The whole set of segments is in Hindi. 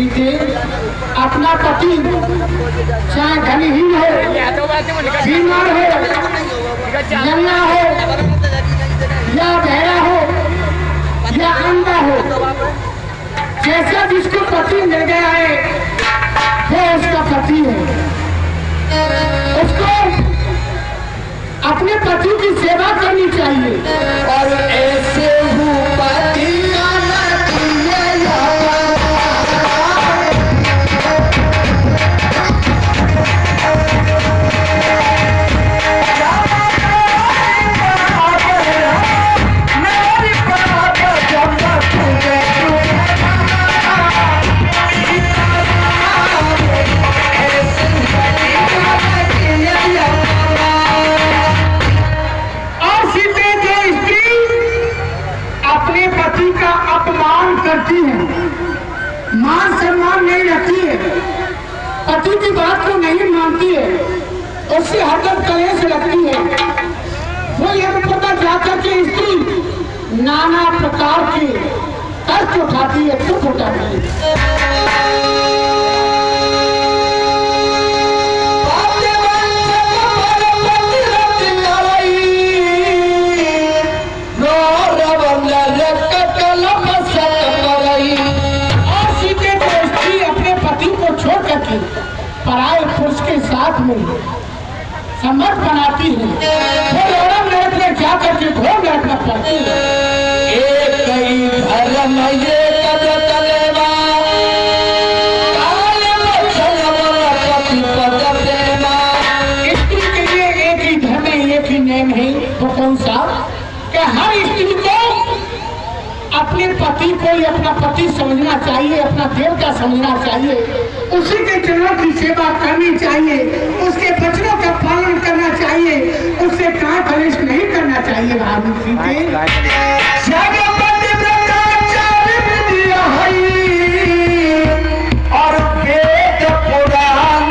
सीधे अपना पति चाहे धनीहीन हो, बीमार हो, नंगा हो या बहरा हो या अंधा हो, जैसा जिसको पति मिल गया है वो उसका पति है। उसको अपने पति की सेवा करनी चाहिए और ऐसे पति करती है, मान सम्मान नहीं रखती है, पति की बात को नहीं मानती है, उससे हरदम कलेश लगती है। वो ये पता जाकर के स्त्री नाना प्रकार के कष्ट उठाती है, दुख उठाती है। पराये पुरुष के साथ में सम्मत बनाती है, वो लड़म लड़क में जाकर के घोर बैठना पड़ती है। एक कई धर्म ये स्त्री के लिए एक ही धर्म है, एक ही नियम है। वो कौन सा? कि हर स्त्री को अपने पति को ही अपना पति समझना चाहिए, अपना देवता समझना चाहिए, उसी के चरणों की सेवा करनी चाहिए, उसके वचनों का पालन करना चाहिए, उससे कहाँ कलेश नहीं करना चाहिए। और वेद पुराण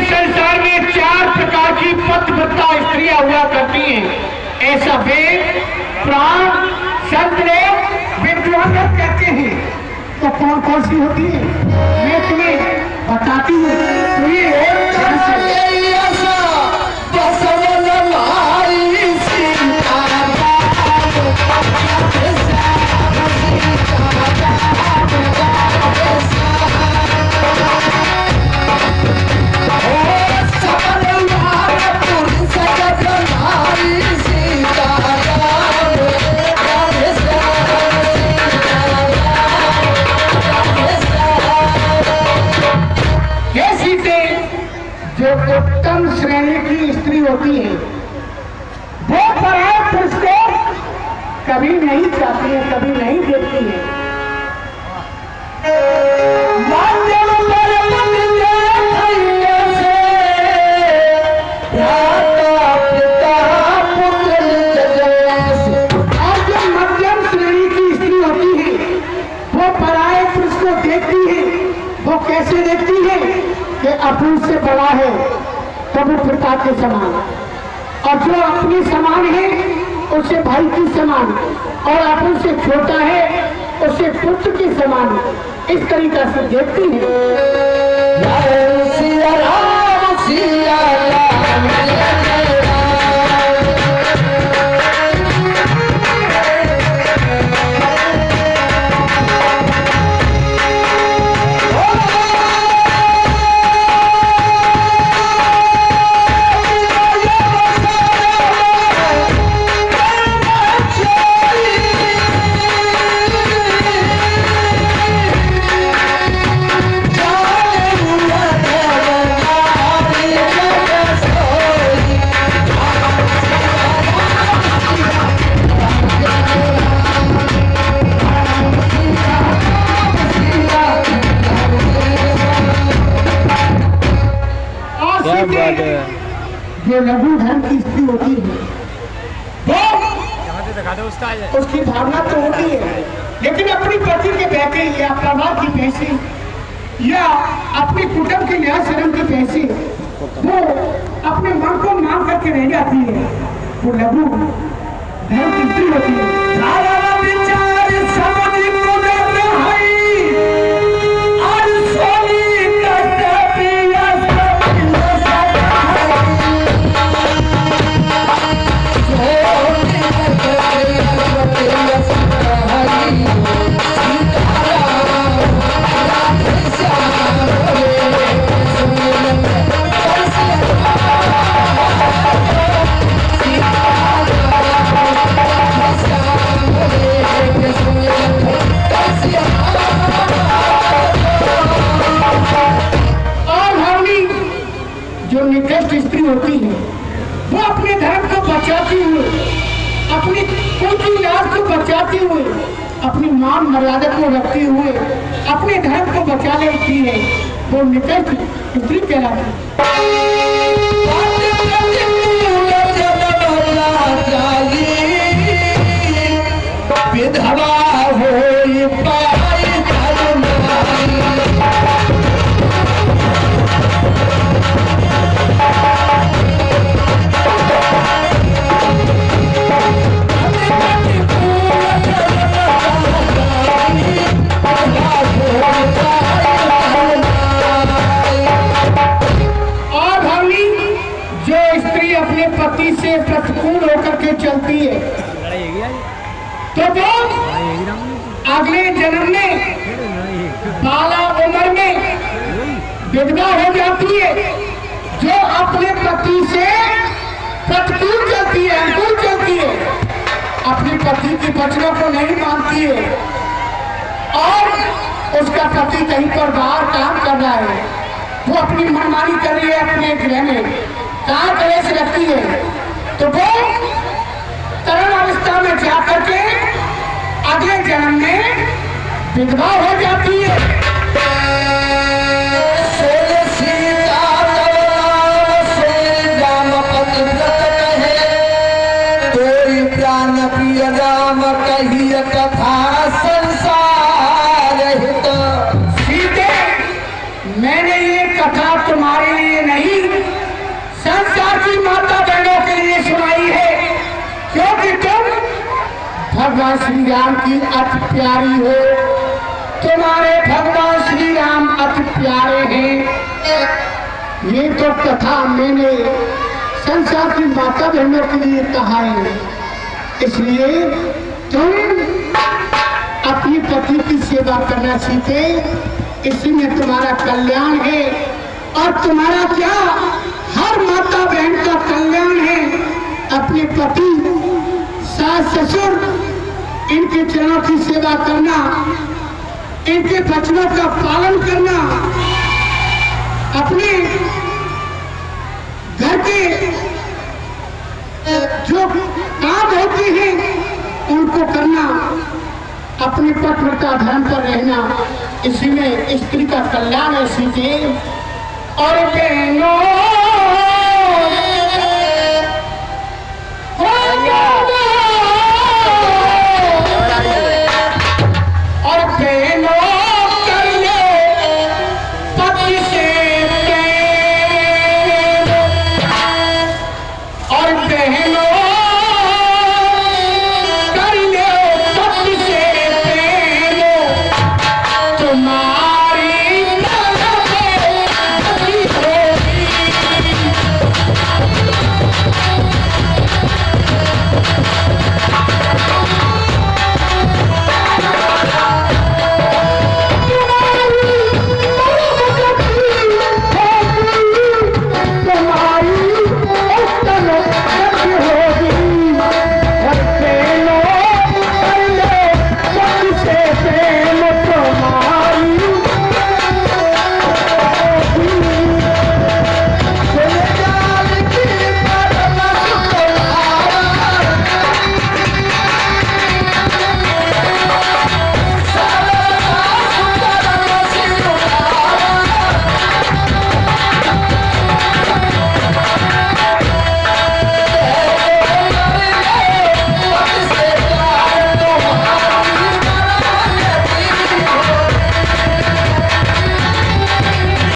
संसार में 4 प्रकार की पतिव्रता स्त्रियां हुआ करती हैं। ऐसा वेद पुराण संतरे विद्वान कहते हैं। तो कौन कौन सी होती है मैं तुम्हें बताती हूँ। तो ये उत्तम श्रेणी की स्त्री होती है, वो पराये पुरुष को कभी नहीं चाहती है, कभी नहीं देखती है। और जो मध्यम श्रेणी की स्त्री होती है वो पराये पुरुष को देखती है। वो कैसे देखती है कि अपन से बड़ा है तो वो पिता के समान, और जो अपने समान है उसे भाई की समान, और अपन से छोटा है उसे पुत्र के समान, इस तरीका से देखती है। जो लघु धर्म की स्त्री होती है वो उसकी भावना तो होती है, लेकिन अपनी पति के बहके या परिवार की पैसे या अपने कुटुंब के न्याय शर्म के पैसे वो अपने मन को मांग करके रह जाती है। वो लघु धर्म की स्त्री होती है। जाते हुए अपनी मान मर्यादा को रखते हुए अपने धर्म को बचा लेती है, वो निकट स्त्री कहलाती विधवा हो पाई पति से प्रतिकूल होकर के चलती है तो वो अगले जन्म में बाला उम्र में विधवा हो जाती है। जो अपने पति से प्रतिकूल चलती है, अनुकूल चलती है, अपने पति के वचनों को नहीं मानती है और उसका पति कहीं पर बाहर काम कर रहा है, वो अपनी मनमानी कर रही है अपने गृह में, कहाँ कलेश रखती है, तो वो तरुण अवस्था में जाकर के अगले जन्म में विधवा हो जाती है। प्राण प्रिय राम कही कथा संसार हित। सीते, मैंने ये कथा तुम्हारे लिए नहीं संसार की माता बहनों के लिए सुनाई है, क्योंकि तुम भगवान श्री राम की अति प्यारी हो, तुम्हारे भगवान श्री राम अति प्यारे हैं। ये तो कथा मैंने संसार की माता बहनों के लिए कहा है, इसलिए तुम अपनी पति की सेवा करना सीखे, इसी में तुम्हारा कल्याण है। और तुम्हारा क्या, हर माता बहन का कल्याण है। अपने पति, सास ससुर, इनके चरणों की सेवा करना, इनके वचनों का पालन करना, अपने घर के जो काम होते हैं उनको करना, अपने पतिव्रता धर्म पर रहना, इसी में स्त्री का कल्याण है सीखे। और बहनों